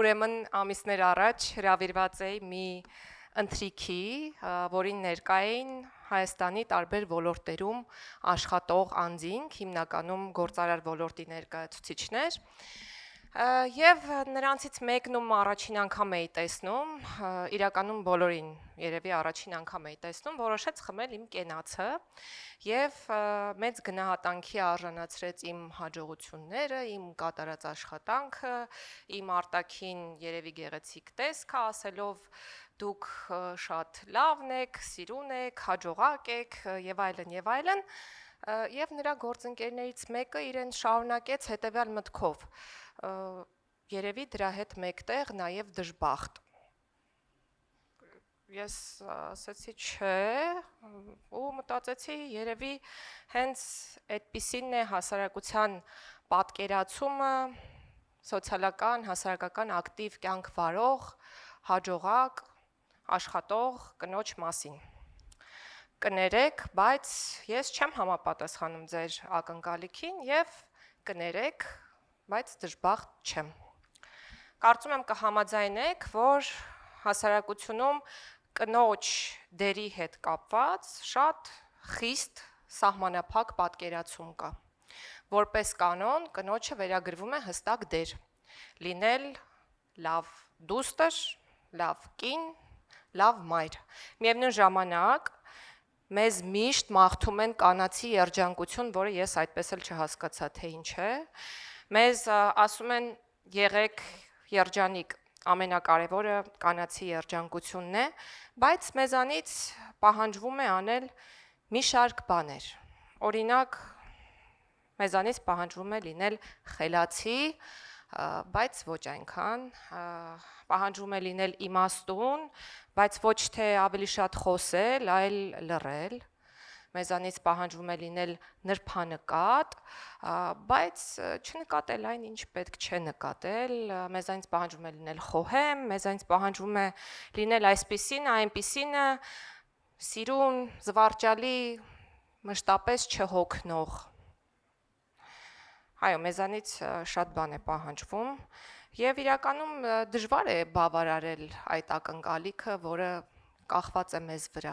ուրեմն ամիսներ առաջ հրավիրված էի մի ընթրիքի, որին ներկա էին Հայաստանի տարբեր ոլորտերում աշխատող անձինք, հիմնականում գործարար ոլորտի ներկայացուցիչներ, եւ նրանցից մեկն ում առաջին անգամ էի տեսնում, իրականում բոլորին երևի առաջին անգամ էի տեսնում, որոշեց խմել իմ կենացը եւ մեծ գնահատանքի արժանացրեց իմ հաջողությունները, իմ կատարած աշխատանքը, իմ արտաքին երևի գեղեցիկ տեսքը, ասելով դուք շատ լավն եք, սիրուն եք, հաջողակ եք եւ այլն եւ այլն, եւ նրա գործընկերներից մեկը իրեն շարունակեց հետեւյալ մտքով. երևի դրա հետ մեկտեղ նաեւ դժբախտ։ Ես ասացի չէ, ու մտածեցի երևի հենց այդպիսին է հասարակության պատկերացումը սոցիալական, հասարակական ակտիվ կյանք վարող, հաջողակ, աշխատող կնոջ մասին։ Կներեք, բայց ես չեմ համապատասխանում ձեր ակնկալիքին եւ կներեք, բայց դժբախտ չեմ։ Կարծում եմ կհամաձայնեք, որ հասարակությունում կնոջ դերի հետ կապված շատ խիստ սահմանափակ պատկերացում կա։ Որպես կանոն, կնոջը վերագրվում է հստակ դեր՝ լինել լավ դուստր, լավ կին, լավ մայր։ Միևնույն ժամանակ մեզ միշտ մաղթում են կանացի երջանկություն, որը ես այդպես էլ չհասկացա, թե ինչ է։ Մեզ ասում են եղեք երջանիկ, ամենակարևորը կանացի երջանկությունն է, բայց մեզանից պահանջվում է անել մի շարք բաներ։ Օրինակ, մեզանից պահանջվում է լինել խելացի, բայց ոչ այնքան, պահանջվում է լինել իմաստուն, բայց ոչ թե ավելի շատ խոսել, այլ լռել, մեզանից պահանջվում է լինել նրբանկատ, բայց չնկատել այն, ինչ պետք չէ նկատել, մեզանից պահանջվում է լինել խոհեմ, մեզանից պահանջվում է լինել այսպիսինը, այնպիսինը, սիրուն, զվարճալի, մշտապես չհոգնող։ Այո, մեզանից շատ բան է պահանջվում եւ իրականում դժվար է բավարարել այդ ակնկալիքը, որը կախված է մեզ վրա։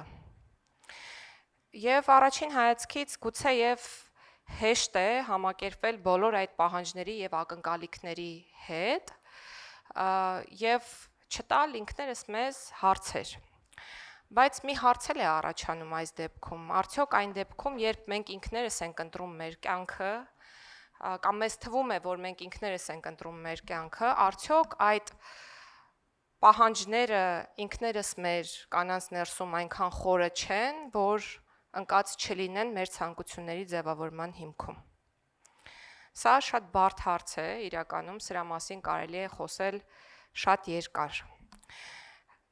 Եվ առաջին հայացքից գուցե եւ հեշտ է համակերպվել բոլոր այդ պահանջների եւ ակնկալիքների հետ եւ չտալ ինքներս մեզ հարցեր։ Բայց մի հարց էլ է առաջանում այս դեպքում, արդյոք այն դեպքում, երբ մենք ինքներս ենք ընտրում մեր կյանքը, կամ մեզ թվում է, որ մենք ինքներս ենք ընտրում մեր կյանքը, արդյոք այդ պահանջները ինքներս մեր կանանց ներսում այնքան խորը չեն, որ ընկած չլինեն մեր ցանկությունների ձևավորման հիմքում։ Սա շատ բարդ հարց է, իրականում սրա մասին կարելի է խոսել շատ երկար։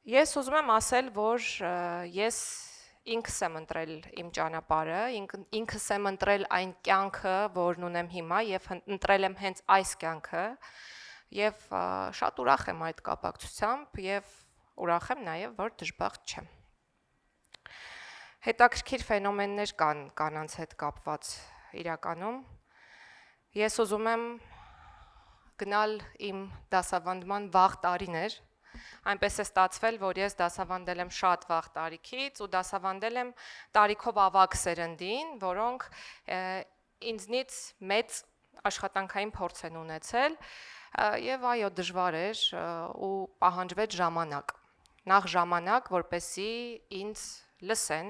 Ես ուզում եմ ասել, որ ես ինքս եմ ընտրել իմ ճանապարհը, ինքս եմ ընտրել այն կյանքը, որն ունեմ հիմա եւ ընտրել եմ հենց այս կյանքը եւ շատ ուրախ եմ այդ կապակցությամբ եւ ուրախ եմ նաեւ, որ դժբախտ չեմ։ Հետաքրքիր ֆենոմեններ կան կանանց հետ կապված իրականում։ Ես ուզում եմ գնալ իմ դասավանդման վաղ տարիներ, այնպես է ստացվել, որ ես դասավանդել եմ շատ վաղ տարիքից ու դասավանդել եմ տարիքով ավագ սերնդին, որոնք ինձնից մեծ աշխատանքային փորձ են ունեցել եւ այո, դժվար էր ու պահանջվեց ժամանակ։ Նախ ժամանակ, որպեսզի ինձ լսեն,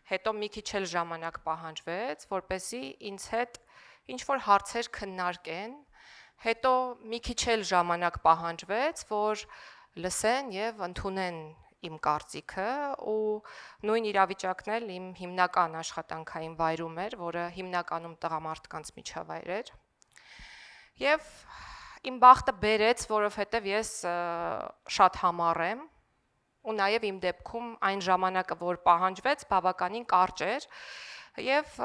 հետո մի քիչ էլ ժամանակ պահանջվեց, որպեսզի ինձ հետ ինչ որ հարցեր քննարկեն, հետո մի քիչ էլ ժամանակ պահանջվեց, որ լսեն եւ ընդունեն իմ կարծիքը ու նույն իրավիճակն էլ իմ հիմնական աշխատանքային վայրում էր, որը հիմնականում տղամարդկանց միջավայր էր։ Եվ իմ բախտը բերեց, որովհետեւ ես շատ համառ եմ ու նաեւ իմ դեպքում այն ժամանակը, որ պահանջվեց, բավականին կարճ էր եւ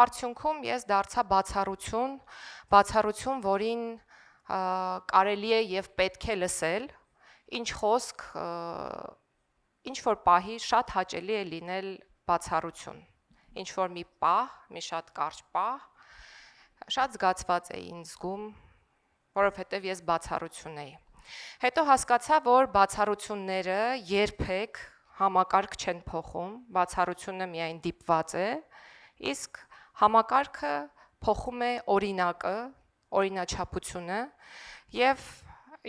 արդյունքում ես դարձա բացառություն, որին կարելի է եւ պետք է լսել, ինչ խոսք, ինչ որ պահի շատ հաճելի է լինել բացառություն, ինչ որ մի պահ, մի շատ կարճ պահ, շատ զգացված էի ինձ զգում, որովհետև ես բացառություն էի։ Հետո հասկացա, որ բացառությունները երբեք համակարգ չեն փոխում, բացառությունը միայն դիպված է, իսկ համակարգը փոխում է օրինակը, օրինաչափությունը, եւ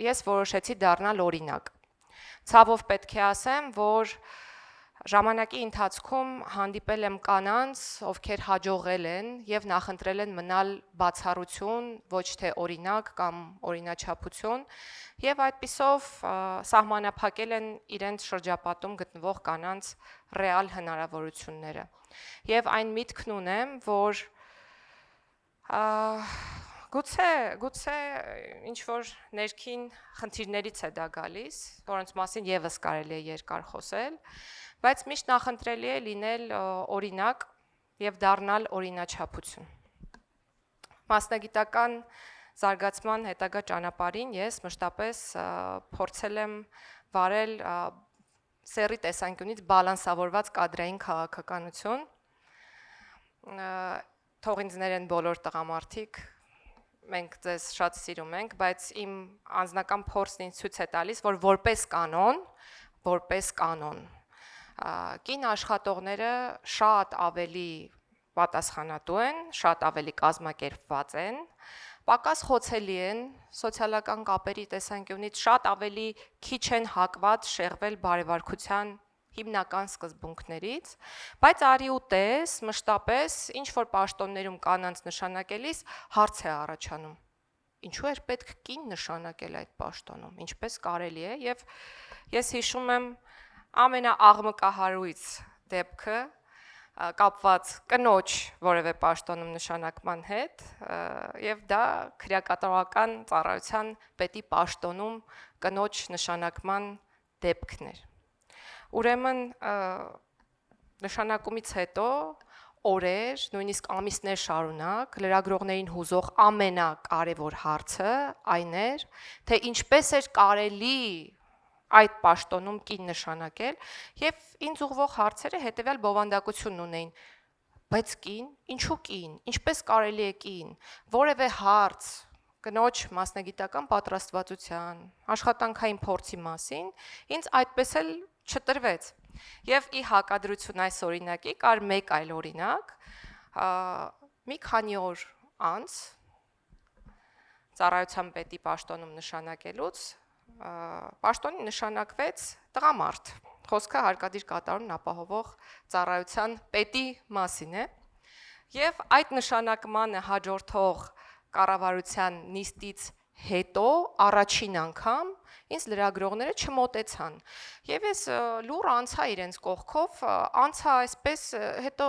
ես որոշեցի դառնալ օրինակ։ Ցավով պետք է ասեմ, որ ժամանակի ընթացքում հանդիպել եմ կանանց, ովքեր հաջողել են եւ նախընտրել են մնալ բացառություն, ոչ թե օրինակ կամ օրինաչափություն, եւ այդպիսով սահմանափակել են իրենց շրջապատում գտնվող կանանց ռեալ հնարավորությունները։ Եվ այն միտքն ունեմ, որ գուցե ինչ որ ներքին խնդիրներից է դա գալիս, որոնց մասին եւս կարելի է երկար խոսել, բայց միշտ նախընտրելի է լինել օրինակ եւ դառնալ օրինաչափություն։ Մասնագիտական զարգացման հետագա ճանապարհին ես մշտապես փորձել եմ վարել սեռի տեսանկյունից բալանսավորված կադրային քաղաքականություն։ Թող ինձ ներեն բոլոր տղամարդիկ, մենք ձեզ շատ սիրում ենք, բայց իմ անձնական փորձն ինձ ցույց է տալիս, որ որպես կանոն, կին աշխատողները շատ ավելի պատասխանատու են, շատ ավելի կազմակերպված են, պակաս խոցելի են սոցիալական կապերի տեսանկյունից, շատ ավելի քիչ են հակված շեղվել բարևարքության հիմնական սկզբունքներից, բայց արի ու տես, մշտապես ինչ որ պաշտոններում կանանց նշանակելիս հարց է առաջանում. ինչու էր պետք կին նշանակել այդ պաշտոնում, ինչպես կարելի է, եւ ես հիշում եմ ամենաաղմկահարույց դեպքը կապված կնոջ որևէ պաշտոնում նշանակման հետ, եւ դա քրեակատարողական ծառայության պետի պաշտոնում կնոջ նշանակման դեպքն էր։ Ուրեմն նշանակումից հետո օրեր, նույնիսկ ամիսներ շարունակ լրագրողներին հուզող ամենակարևոր հարցը այն էր, թե ինչպես էր կարելի այդ պաշտոնում կին նշանակել, եւ ինձ ուղղվող հարցերը հետեւյալ բովանդակությունն ունեին. բայց կին, ինչու կին, ինչպես կարելի է կին, որևէ հարց կնոջ մասնագիտական պատրաստվածության, աշխատանքային փորձի մասին, ինձ այդպես էլ չտրվեց։ Եվ ի հակադրություն այս օրինակի կար մեկ այլ օրինակ, մի քանի օր անց ծառայության պետի պաշտոնում նշանակելուց պաշտոնի նշանակվեց տղամարդ։ Խոսքը հարկադիր կատարումն ապահովող ծառայության պետի մասին է։ Եվ այդ նշանակմանը հաջորդող կառավարության նիստից հետո առաջին անգամ ինձ լրագրողները չմոտեցան։ Եվ ես լուր անցա իրենց կողքով, անցա այսպես, հետո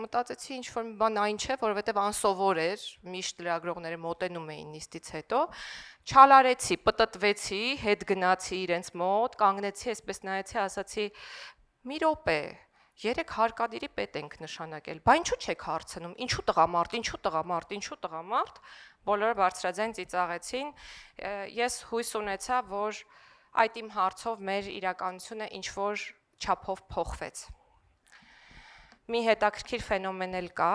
մտածեցի ինչ որ մի բան այն չէ, որովհետև անսովոր էր, միշտ լրագրողները մոտենում էին նիստից հետո, չալարեցի, պտտվեցի, հետ գնացի իրենց մոտ, կանգնեցի, այսպես նայեցի, ասացի՝ մի րոպե, երեք հարկադիրի պետ ենք նշանակել, բա ինչու չեք հարցնում, ինչու տղամարդ, բոլորը բարձրաձայն ծիծաղեցին, ես հույս ունեցա, որ այդ իմ հարցով մեր իրականությունը ինչ-որ չափով փոխվեց։ Մի հետաքրքիր ֆենոմեն էլ կա,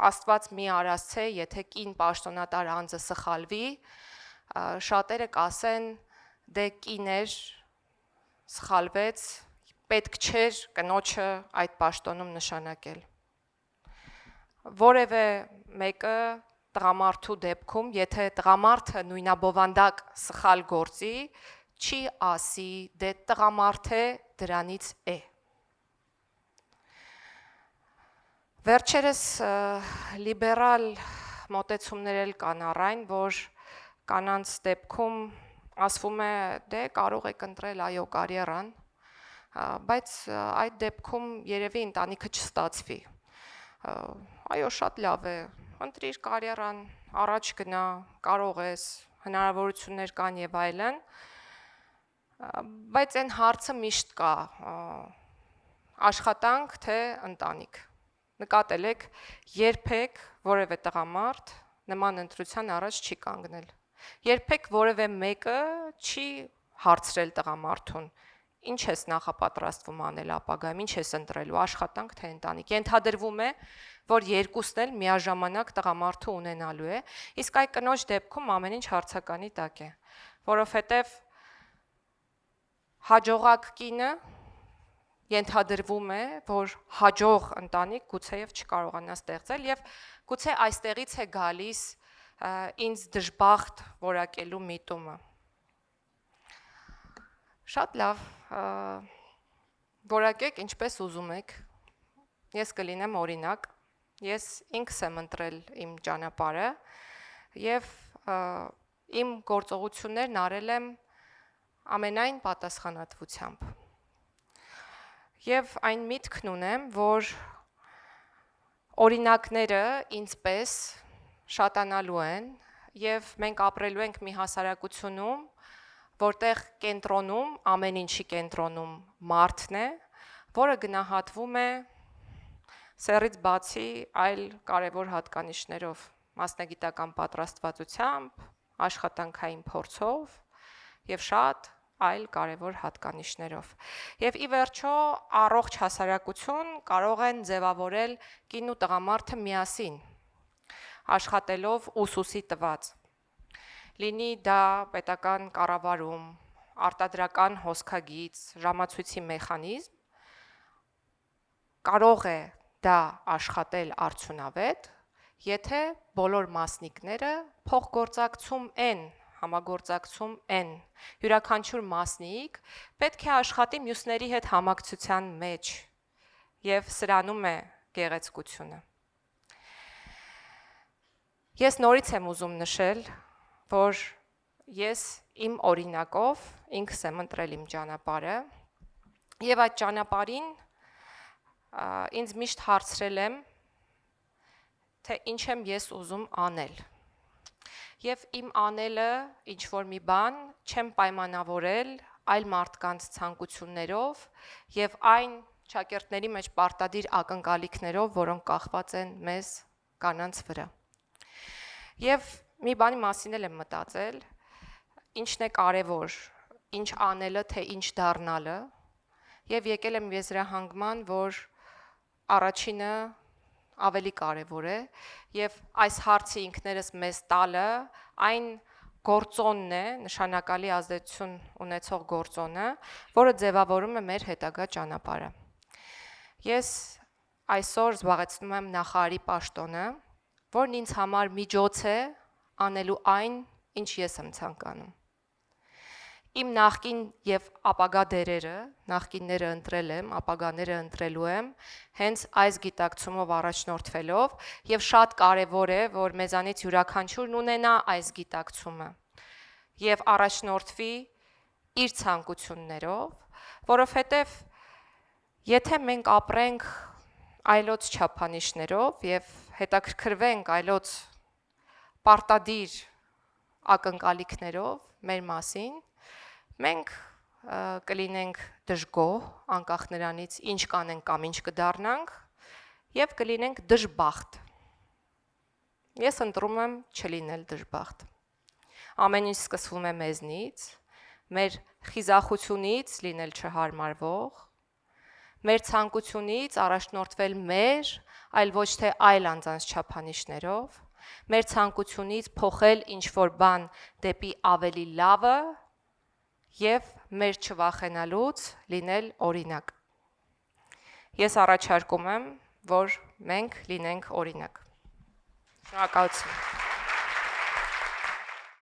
Աստված մի արասցե, եթե կին պաշտոնատար անձը սխալվի, շատերը կասեն, դե կիներ, սխալվեց, պետք չէր կնոջը այդ պաշտոնում նշանակել։ Որևէ մեկը տղամարդու դեպքում, եթե տղամարդը նույնաբովանդակ սխալ գործի, չի ասի, դե տղամարդ է, դրանից է։ Վերջերս լիբերալ մոտեցումներ էլ կան առայն, որ կանանց դեպքում ասվում է, դե կարող եք ընտրել այո կարիերան, բայց այդ դեպքում երևի ընտանիքը չստացվի։ Այո, շատ լավ է, ընտրիր կարիերան, առաջ գնա, կարող ես, հնարավորություններ կան եւ այլն, բայց այն հարցը միշտ կա, աշխատանք թե ընտանիք։ Նկատել եք, երբեք որևէ տղամարդ նման ընտրության առաջ չի կանգնել։ Երբեք որևէ մեկը չի հարցրել տղամարդուն, ինչ ես նախապատրաստվում անել ապագայում, ինչ ես ընտրելու, աշխատանք թե ընտանիք։ Ենթադրվում է, որ երկուսն էլ միաժամանակ տղամարդու ունենալու է, իսկ այդ կնոջ դեպքում ամեն ինչ հարցականի տակ է։ որովհետև հաջողակ կինը ենթադրվում է, որ հաջող ընտանիք գուցեև չկարողանա ստեղծել եւ գուցե այստեղից է գալիս ինձ դժբախտ որակելու միտումը։ Շատ լավ, որակեք ինչպես ուզում եք, ես կլինեմ օրինակ, ես ինքս եմ ընտրել իմ ճանապարհը եւ իմ գործողություններն արել եմ ամենայն պատասխանատվությամբ։ Եվ այն միտքն ունեմ, որ օրինակները ինձպես շատանալու են եւ մենք ապրելու ենք մի հասարակությունում, որտեղ կենտրոնում, ամեն ինչի կենտրոնում մարդն է, որը գնահատվում է սեռից բացի այլ կարևոր հատկանիշներով, մասնագիտական պատրաստվածությամբ, աշխատանքային փորձով եւ շատ այլ կարևոր հատկանիշներով։ Եվ ի վերջո առողջ հասարակություն կարող են ձևավորել կին ու տղամարդը միասին, աշխատելով ուսուսի տված։ Լինի դա պետական կառավարում, արտադրական հոսքագիծ, ժամացույցի մեխանիզմ, կարող է դա աշխատել արդյունավետ, եթե բոլոր մասնիկները փոխգործակցում են, համագործակցում են, յուրաքանչյուր մասնիկ պետք է աշխատի մյուսների հետ համակցության մեջ եւ սրանում է գեղեցկությունը։ Ես նորից եմ ուզում նշել, որ ես իմ օրինակով ինքս եմ ընտրել իմ ճանապարհը եւ այդ ճանապարհին ինձ միշտ հարցրել եմ, թե ինչ եմ ես ուզում անել։ Եվ իմ անելը ինչ-որ մի բան չեմ պայմանավորել այլ մարդկանց ցանկություններով եւ այն շակերտների մեջ պարտադիր ակնկալիքներով, որոնք կախված են մեզ կանանց վրա։ Եվ մի բանի մասին եմ մտածել, ինչն է կարևոր, ինչ անելը, թե ինչ դառնալը, եւ եկել եմ եզրահանգման, որ առաջինը ավելի կարևոր է եւ այս հարցը ինքներս մեզ տալը այն գործոնն է, նշանակալի ազդեցություն ունեցող գործոնը, որը ձևավորում է մեր հետագա ճանապարհը։ Ես այսօր զբաղեցնում եմ նախարարի պաշտոնը, որն ինձ համար միջոց է անելու այն, ինչ ես եմ ցանկանում։ Իմ նախկին եւ ապագա դերերը, նախկինները ընտրել եմ, ապագաները ընտրելու եմ, հենց այս գիտակցումով առաջնորդվելով եւ շատ կարեւոր է, որ մեզանից յուրաքանչյուրն ունենա այս գիտակցումը եւ առաջնորդվի իր ցանկություններով, որովհետեւ եթե մենք ապրենք այլոց չափանիշներով եւ հետաքրքրվենք այլոց պարտադիր ակնկալիքներով մեր մասին, մենք կլինենք դժգոհ, անկախ նրանից ինչ կանենք կամ ինչ կդառնանք, եւ կլինենք դժբախտ։ Ես ընտրում եմ չլինել դժբախտ։ Ամեն ինչ սկսվում է մեզնից, մեր խիզախությունից լինել չհարմարվող, մեր ցանկությունից առաջնորդվել մեր, այլ ոչ թե այլ անձանց չափանիշներով, մեր ցանկությունից փոխել ինչ-որ բան դեպի ավելի լավը եւ մեր չվախենալուց լինել օրինակ։ Ես առաջարկում եմ, որ մենք լինենք օրինակ։ Շնորհակալություն։